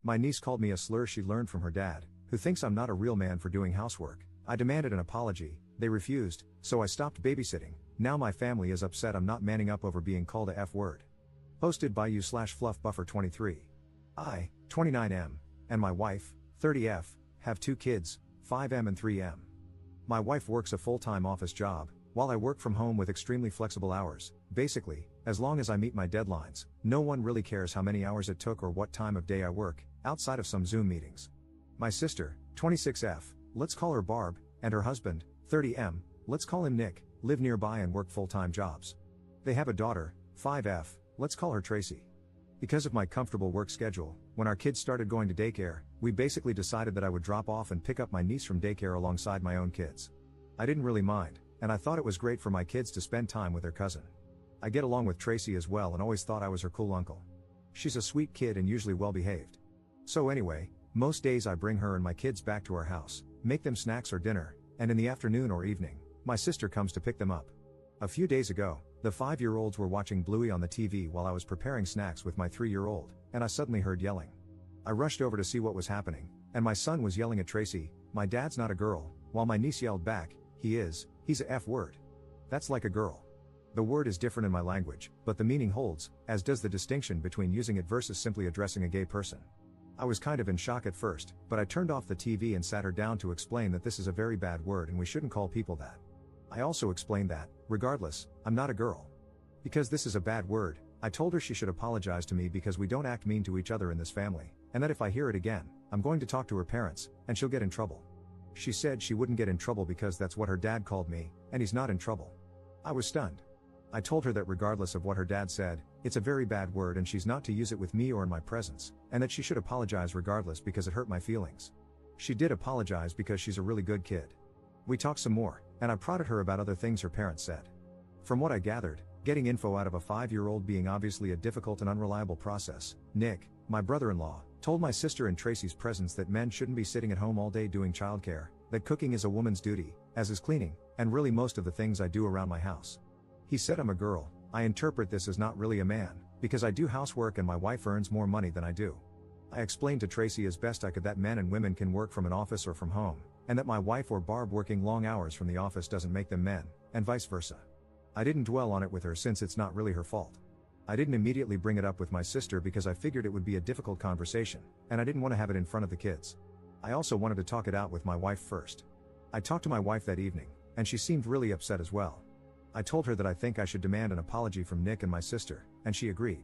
My niece called me a slur she learned from her dad, who thinks I'm not a real man for doing housework. I demanded an apology, they refused, so I stopped babysitting. Now my family is upset I'm not manning up over being called a F-word. Posted by you/fluffbuffer23. I, 29M, and my wife, 30F, have 2 kids, 5M and 3M. My wife works a full-time office job, while I work from home with extremely flexible hours. Basically, as long as I meet my deadlines, no one really cares how many hours it took or what time of day I work, outside of some Zoom meetings. My sister, 26F, let's call her Barb, and her husband, 30M, let's call him Nick, live nearby and work full-time jobs. They have a daughter, 5F, let's call her Tracy. Because of my comfortable work schedule, when our kids started going to daycare, we basically decided that I would drop off and pick up my niece from daycare alongside my own kids. I didn't really mind, and I thought it was great for my kids to spend time with their cousin. I get along with Tracy as well and always thought I was her cool uncle. She's a sweet kid and usually well behaved. So anyway, most days I bring her and my kids back to our house, make them snacks or dinner, and in the afternoon or evening, my sister comes to pick them up. A few days ago, the 5-year-olds were watching Bluey on the TV while I was preparing snacks with my 3-year-old, and I suddenly heard yelling. I rushed over to see what was happening, and my son was yelling at Tracy, "My dad's not a girl," while my niece yelled back, he's a F-word. That's like a girl. The word is different in my language, but the meaning holds, as does the distinction between using it versus simply addressing a gay person. I was kind of in shock at first, but I turned off the TV and sat her down to explain that this is a very bad word and we shouldn't call people that. I also explained that, regardless, I'm not a girl. Because this is a bad word, I told her she should apologize to me because we don't act mean to each other in this family, and that if I hear it again, I'm going to talk to her parents, and she'll get in trouble. She said she wouldn't get in trouble because that's what her dad called me, and he's not in trouble. I was stunned. I told her that regardless of what her dad said, it's a very bad word and she's not to use it with me or in my presence, and that she should apologize regardless because it hurt my feelings. She did apologize because she's a really good kid. We talked some more, and I prodded her about other things her parents said. From what I gathered, getting info out of a 5-year-old being obviously a difficult and unreliable process, Nick, my brother-in-law, told my sister in Tracy's presence that men shouldn't be sitting at home all day doing childcare, that cooking is a woman's duty, as is cleaning, and really most of the things I do around my house. He said I'm a girl. I interpret this as not really a man, because I do housework and my wife earns more money than I do. I explained to Tracy as best I could that men and women can work from an office or from home, and that my wife or Barb working long hours from the office doesn't make them men, and vice versa. I didn't dwell on it with her since it's not really her fault. I didn't immediately bring it up with my sister because I figured it would be a difficult conversation, and I didn't want to have it in front of the kids. I also wanted to talk it out with my wife first. I talked to my wife that evening, and she seemed really upset as well. I told her that I think I should demand an apology from Nick and my sister, and she agreed.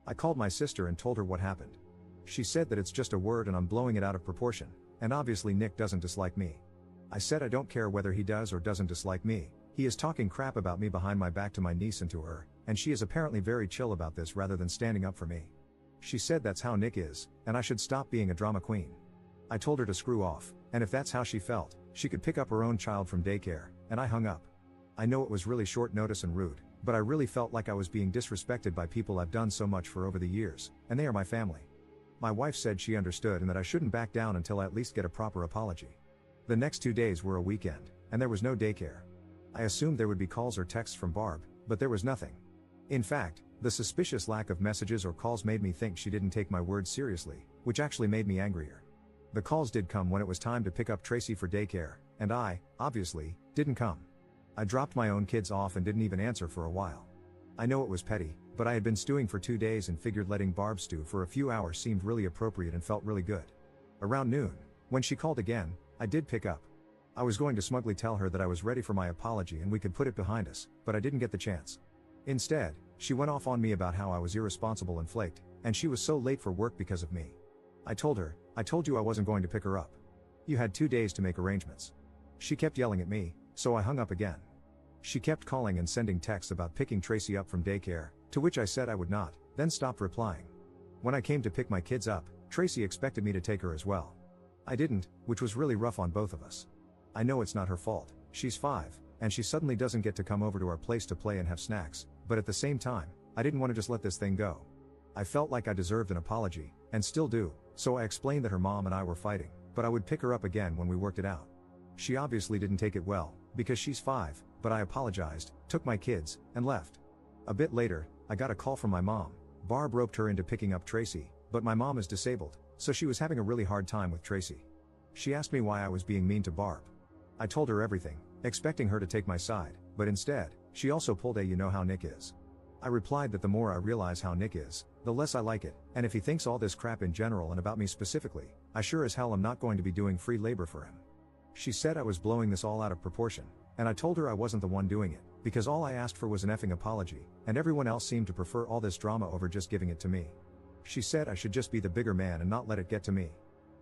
I called my sister and told her what happened. She said that it's just a word and I'm blowing it out of proportion, and obviously Nick doesn't dislike me. I said I don't care whether he does or doesn't dislike me, he is talking crap about me behind my back to my niece and to her, and she is apparently very chill about this rather than standing up for me. She said that's how Nick is, and I should stop being a drama queen. I told her to screw off, and if that's how she felt, she could pick up her own child from daycare, and I hung up. I know it was really short notice and rude, but I really felt like I was being disrespected by people I've done so much for over the years, and they are my family. My wife said she understood and that I shouldn't back down until I at least get a proper apology. The next 2 days were a weekend, and there was no daycare. I assumed there would be calls or texts from Barb, but there was nothing. In fact, the suspicious lack of messages or calls made me think she didn't take my words seriously, which actually made me angrier. The calls did come when it was time to pick up Tracy for daycare, and I, obviously, didn't come. I dropped my own kids off and didn't even answer for a while. I know it was petty, but I had been stewing for 2 days and figured letting Barb stew for a few hours seemed really appropriate and felt really good. Around noon, when she called again, I did pick up. I was going to smugly tell her that I was ready for my apology and we could put it behind us, but I didn't get the chance. Instead, she went off on me about how I was irresponsible and flaked, and she was so late for work because of me. I told her, "I told you I wasn't going to pick her up. You had 2 days to make arrangements." She kept yelling at me, so I hung up again. She kept calling and sending texts about picking Tracy up from daycare, to which I said I would not, then stopped replying. When I came to pick my kids up, Tracy expected me to take her as well. I didn't, which was really rough on both of us. I know it's not her fault, she's 5, and she suddenly doesn't get to come over to our place to play and have snacks, but at the same time, I didn't want to just let this thing go. I felt like I deserved an apology, and still do, so I explained that her mom and I were fighting, but I would pick her up again when we worked it out. She obviously didn't take it well, because she's 5, but I apologized, took my kids, and left. A bit later, I got a call from my mom. Barb roped her into picking up Tracy, but my mom is disabled, so she was having a really hard time with Tracy. She asked me why I was being mean to Barb. I told her everything, expecting her to take my side, but instead, she also pulled a "you know how Nick is." I replied that the more I realize how Nick is, the less I like it, and if he thinks all this crap in general and about me specifically, I sure as hell am not going to be doing free labor for him. She said I was blowing this all out of proportion, and I told her I wasn't the one doing it, because all I asked for was an effing apology, and everyone else seemed to prefer all this drama over just giving it to me. She said I should just be the bigger man and not let it get to me.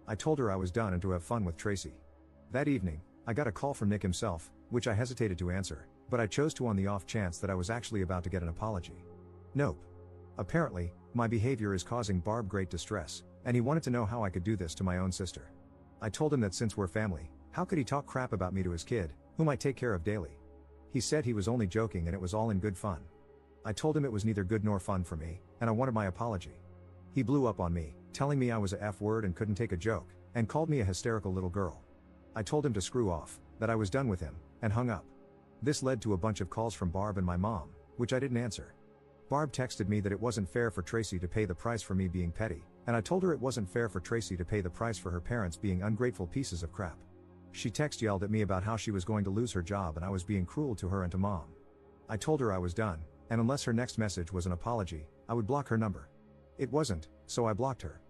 I told her I was done and to have fun with Tracy. That evening, I got a call from Nick himself, which I hesitated to answer, but I chose to on the off chance that I was actually about to get an apology. Nope. Apparently, my behavior is causing Barb great distress, and he wanted to know how I could do this to my own sister. I told him that since we're family, how could he talk crap about me to his kid, whom I take care of daily? He said he was only joking and it was all in good fun. I told him it was neither good nor fun for me, and I wanted my apology. He blew up on me, telling me I was a F word and couldn't take a joke, and called me a hysterical little girl. I told him to screw off, that I was done with him, and hung up. This led to a bunch of calls from Barb and my mom, which I didn't answer. Barb texted me that it wasn't fair for Tracy to pay the price for me being petty, and I told her it wasn't fair for Tracy to pay the price for her parents being ungrateful pieces of crap. She text yelled at me about how she was going to lose her job and I was being cruel to her and to mom. I told her I was done, and unless her next message was an apology, I would block her number. It wasn't, so I blocked her.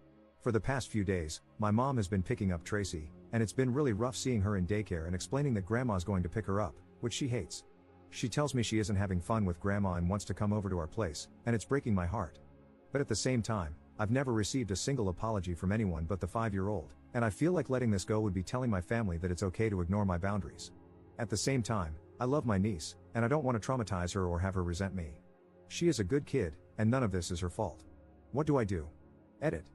For the past few days, my mom has been picking up Tracy, and it's been really rough seeing her in daycare and explaining that grandma's going to pick her up, which she hates. She tells me she isn't having fun with grandma and wants to come over to our place, and it's breaking my heart. But at the same time, I've never received a single apology from anyone but the 5-year-old, and I feel like letting this go would be telling my family that it's okay to ignore my boundaries. At the same time, I love my niece, and I don't want to traumatize her or have her resent me. She is a good kid, and none of this is her fault. What do I do? Edit.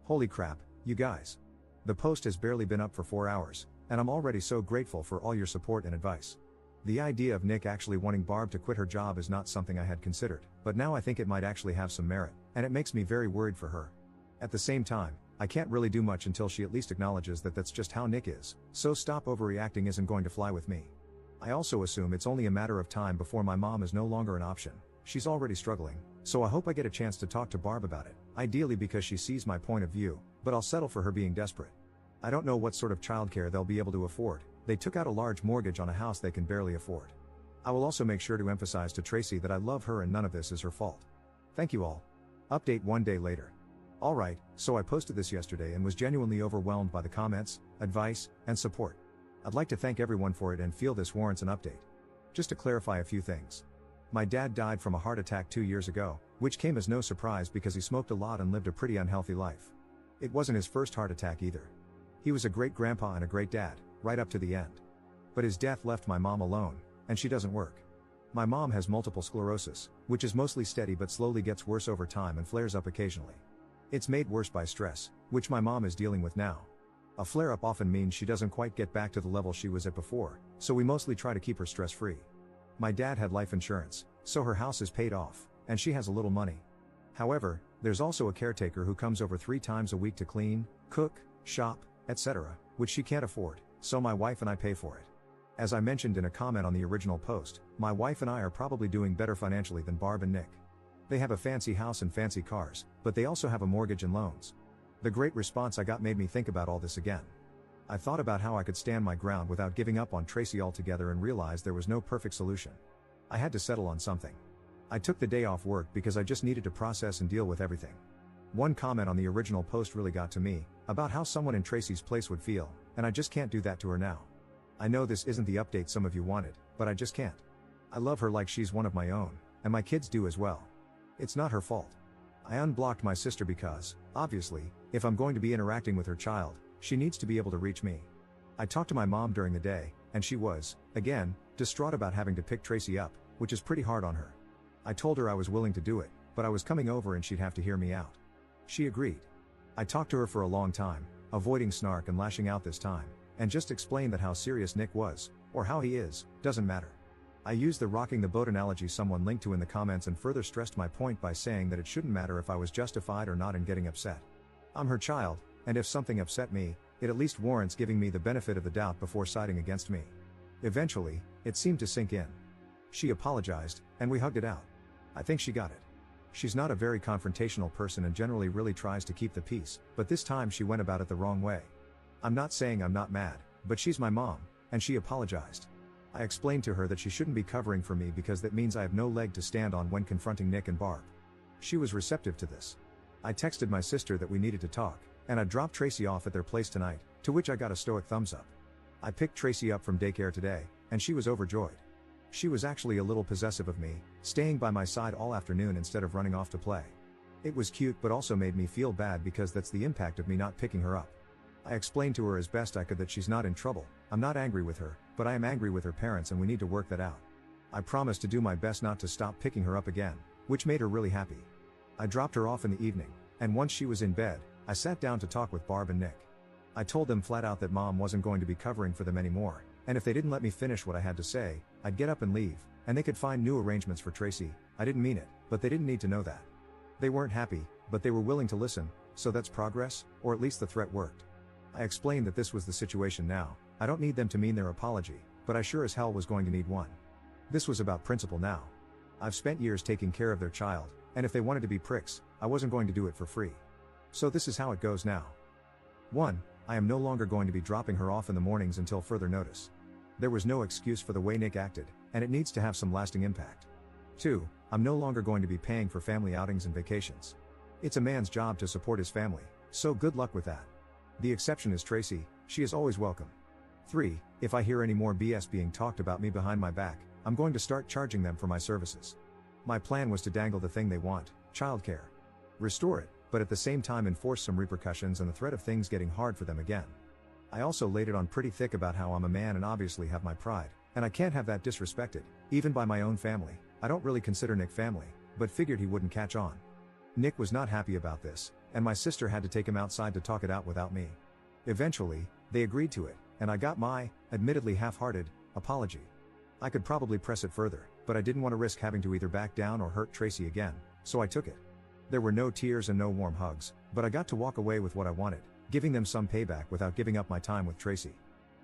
Holy crap, you guys. The post has barely been up for 4 hours, and I'm already so grateful for all your support and advice. The idea of Nick actually wanting Barb to quit her job is not something I had considered, but now I think it might actually have some merit, and it makes me very worried for her. At the same time, I can't really do much until she at least acknowledges that that's just how Nick is, so stop overreacting isn't going to fly with me. I also assume it's only a matter of time before my mom is no longer an option. She's already struggling, so I hope I get a chance to talk to Barb about it, ideally because she sees my point of view, but I'll settle for her being desperate. I don't know what sort of childcare they'll be able to afford. They took out a large mortgage on a house they can barely afford. I will also make sure to emphasize to Tracy that I love her and none of this is her fault. Thank you all. Update 1 day later. Alright, so I posted this yesterday and was genuinely overwhelmed by the comments, advice, and support. I'd like to thank everyone for it and feel this warrants an update. Just to clarify a few things. My dad died from a heart attack 2 years ago, which came as no surprise because he smoked a lot and lived a pretty unhealthy life. It wasn't his first heart attack either. He was a great grandpa and a great dad, right up to the end. But his death left my mom alone, and she doesn't work. My mom has multiple sclerosis, which is mostly steady but slowly gets worse over time and flares up occasionally. It's made worse by stress, which my mom is dealing with now. A flare-up often means she doesn't quite get back to the level she was at before, so we mostly try to keep her stress-free. My dad had life insurance, so her house is paid off, and she has a little money. However, there's also a caretaker who comes over 3 times a week to clean, cook, shop, etc., which she can't afford, so my wife and I pay for it. As I mentioned in a comment on the original post, my wife and I are probably doing better financially than Barb and Nick. They have a fancy house and fancy cars, but they also have a mortgage and loans. The great response I got made me think about all this again. I thought about how I could stand my ground without giving up on Tracy altogether and realized there was no perfect solution. I had to settle on something. I took the day off work because I just needed to process and deal with everything. One comment on the original post really got to me, about how someone in Tracy's place would feel, and I just can't do that to her now. I know this isn't the update some of you wanted, but I just can't. I love her like she's one of my own, and my kids do as well. It's not her fault. I unblocked my sister because, obviously, if I'm going to be interacting with her child, she needs to be able to reach me. I talked to my mom during the day, and she was, again, distraught about having to pick Tracy up, which is pretty hard on her. I told her I was willing to do it, but I was coming over and she'd have to hear me out. She agreed. I talked to her for a long time, avoiding snark and lashing out this time, and just explained that how serious Nick was, or how he is, doesn't matter. I used the rocking the boat analogy someone linked to in the comments and further stressed my point by saying that it shouldn't matter if I was justified or not in getting upset. I'm her child, and if something upset me, it at least warrants giving me the benefit of the doubt before siding against me. Eventually, it seemed to sink in. She apologized, and we hugged it out. I think she got it. She's not a very confrontational person and generally really tries to keep the peace, but this time she went about it the wrong way. I'm not saying I'm not mad, but she's my mom, and she apologized. I explained to her that she shouldn't be covering for me because that means I have no leg to stand on when confronting Nick and Barb. She was receptive to this. I texted my sister that we needed to talk, and I'd drop Tracy off at their place tonight, to which I got a stoic thumbs up. I picked Tracy up from daycare today, and she was overjoyed. She was actually a little possessive of me, staying by my side all afternoon instead of running off to play. It was cute but also made me feel bad because that's the impact of me not picking her up. I explained to her as best I could that she's not in trouble. I'm not angry with her, but I am angry with her parents and we need to work that out. I promised to do my best not to stop picking her up again, which made her really happy. I dropped her off in the evening, and once she was in bed, I sat down to talk with Barb and Nick. I told them flat out that mom wasn't going to be covering for them anymore, and if they didn't let me finish what I had to say, I'd get up and leave, and they could find new arrangements for Tracy. I didn't mean it, but they didn't need to know that. They weren't happy, but they were willing to listen, so that's progress, or at least the threat worked. I explained that this was the situation now. I don't need them to mean their apology, but I sure as hell was going to need one. This was about principle now. I've spent years taking care of their child, and if they wanted to be pricks, I wasn't going to do it for free. So this is how it goes now. 1. I am no longer going to be dropping her off in the mornings until further notice. There was no excuse for the way Nick acted, and it needs to have some lasting impact. 2. I'm no longer going to be paying for family outings and vacations. It's a man's job to support his family, so good luck with that. The exception is Tracy, she is always welcome. 3. If I hear any more BS being talked about me behind my back, I'm going to start charging them for my services. My plan was to dangle the thing they want, childcare. Restore it, but at the same time enforce some repercussions and the threat of things getting hard for them again. I also laid it on pretty thick about how I'm a man and obviously have my pride, and I can't have that disrespected, even by my own family. I don't really consider Nick family, but figured he wouldn't catch on. Nick was not happy about this, and my sister had to take him outside to talk it out without me. Eventually, they agreed to it, and I got my, admittedly half-hearted, apology. I could probably press it further, but I didn't want to risk having to either back down or hurt Tracy again, so I took it. There were no tears and no warm hugs, but I got to walk away with what I wanted, giving them some payback without giving up my time with Tracy.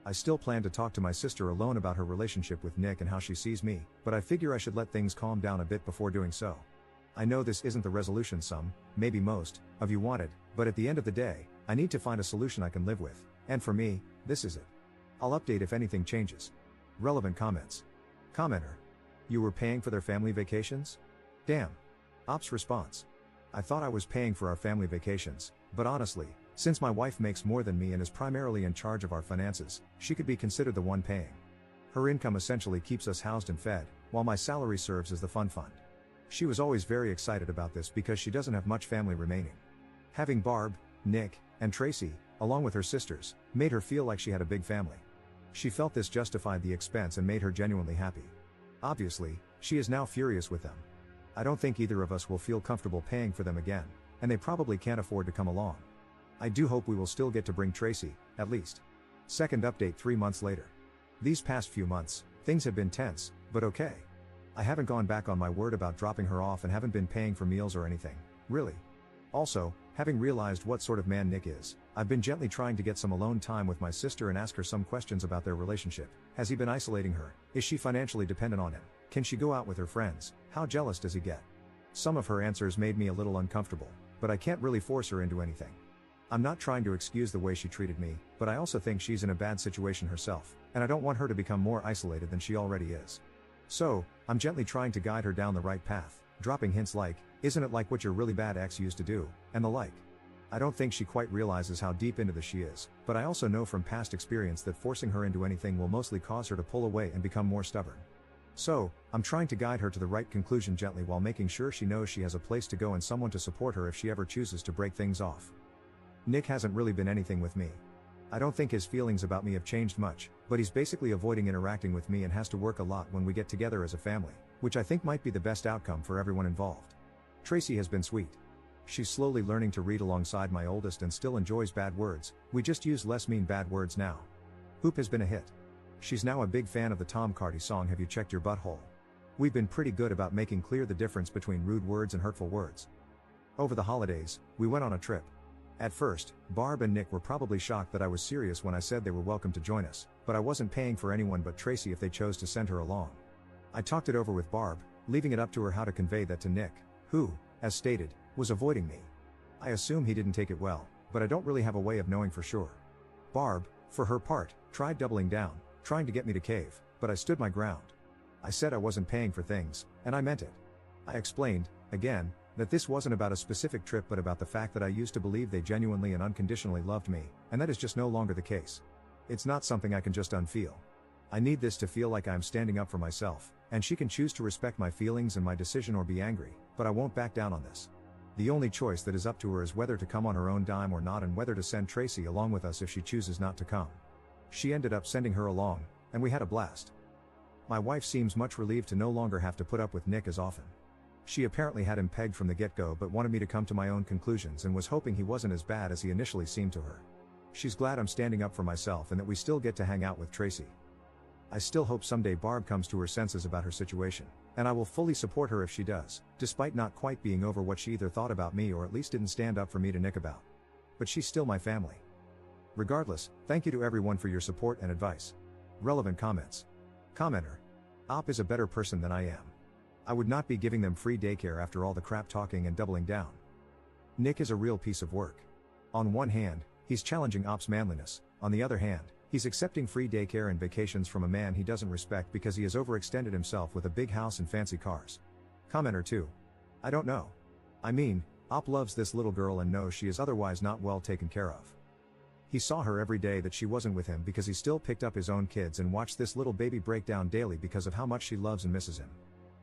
I still plan to talk to my sister alone about her relationship with Nick and how she sees me, but I figure I should let things calm down a bit before doing so. I know this isn't the resolution some, maybe most, of you wanted, but at the end of the day, I need to find a solution I can live with, and for me, this is it. I'll update if anything changes. Relevant comments. Commenter. You were paying for their family vacations? Damn. Ops response. I thought I was paying for our family vacations, but honestly, since my wife makes more than me and is primarily in charge of our finances, she could be considered the one paying. Her income essentially keeps us housed and fed, while my salary serves as the fun fund. She was always very excited about this because she doesn't have much family remaining. Having Barb, Nick, and Tracy, along with her sisters, made her feel like she had a big family. She felt this justified the expense and made her genuinely happy. Obviously, she is now furious with them. I don't think either of us will feel comfortable paying for them again, and they probably can't afford to come along. I do hope we will still get to bring Tracy, at least. Second update 3 months later. These past few months, things have been tense, but okay. I haven't gone back on my word about dropping her off and haven't been paying for meals or anything, really. Also, having realized what sort of man Nick is, I've been gently trying to get some alone time with my sister and ask her some questions about their relationship. Has he been isolating her? Is she financially dependent on him? Can she go out with her friends? How jealous does he get? Some of her answers made me a little uncomfortable, but I can't really force her into anything. I'm not trying to excuse the way she treated me, but I also think she's in a bad situation herself, and I don't want her to become more isolated than she already is. So, I'm gently trying to guide her down the right path, dropping hints like, "Isn't it like what your really bad ex used to do?" and the like. I don't think she quite realizes how deep into this she is, but I also know from past experience that forcing her into anything will mostly cause her to pull away and become more stubborn. So, I'm trying to guide her to the right conclusion gently while making sure she knows she has a place to go and someone to support her if she ever chooses to break things off. Nick hasn't really been anything with me. I don't think his feelings about me have changed much, but he's basically avoiding interacting with me and has to work a lot when we get together as a family, which I think might be the best outcome for everyone involved. Tracy has been sweet. She's slowly learning to read alongside my oldest and still enjoys bad words. We just use less mean bad words now. Hoop has been a hit. She's now a big fan of the Tom Carty song Have You Checked Your Butthole? We've been pretty good about making clear the difference between rude words and hurtful words. Over the holidays, we went on a trip. At first, Barb and Nick were probably shocked that I was serious when I said they were welcome to join us, but I wasn't paying for anyone but Tracy if they chose to send her along. I talked it over with Barb, leaving it up to her how to convey that to Nick, who, as stated, was avoiding me. I assume he didn't take it well, but I don't really have a way of knowing for sure. Barb, for her part, tried doubling down, trying to get me to cave, but I stood my ground. I said I wasn't paying for things, and I meant it. I explained, again, that this wasn't about a specific trip but about the fact that I used to believe they genuinely and unconditionally loved me, and that is just no longer the case. It's not something I can just unfeel. I need this to feel like I'm standing up for myself, and she can choose to respect my feelings and my decision or be angry, but I won't back down on this. The only choice that is up to her is whether to come on her own dime or not, and whether to send Tracy along with us if she chooses not to come. She ended up sending her along, and we had a blast. My wife seems much relieved to no longer have to put up with Nick as often. She apparently had him pegged from the get-go but wanted me to come to my own conclusions and was hoping he wasn't as bad as he initially seemed to her. She's glad I'm standing up for myself and that we still get to hang out with Tracy. I still hope someday Barb comes to her senses about her situation, and I will fully support her if she does, despite not quite being over what she either thought about me or at least didn't stand up for me to Nick about. But she's still my family. Regardless, thank you to everyone for your support and advice. Relevant comments. Commenter. Op is a better person than I am. I would not be giving them free daycare after all the crap talking and doubling down. Nick is a real piece of work. On one hand, he's challenging Op's manliness, on the other hand, he's accepting free daycare and vacations from a man he doesn't respect because he has overextended himself with a big house and fancy cars. Commenter 2. I don't know. I mean, Op loves this little girl and knows she is otherwise not well taken care of. He saw her every day that she wasn't with him because he still picked up his own kids and watched this little baby break down daily because of how much she loves and misses him.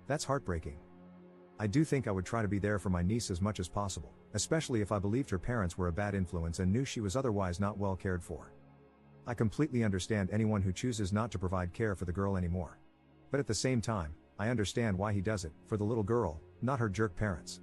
That's heartbreaking. I do think I would try to be there for my niece as much as possible, especially if I believed her parents were a bad influence and knew she was otherwise not well cared for. I completely understand anyone who chooses not to provide care for the girl anymore. But at the same time, I understand why he does it, for the little girl, not her jerk parents.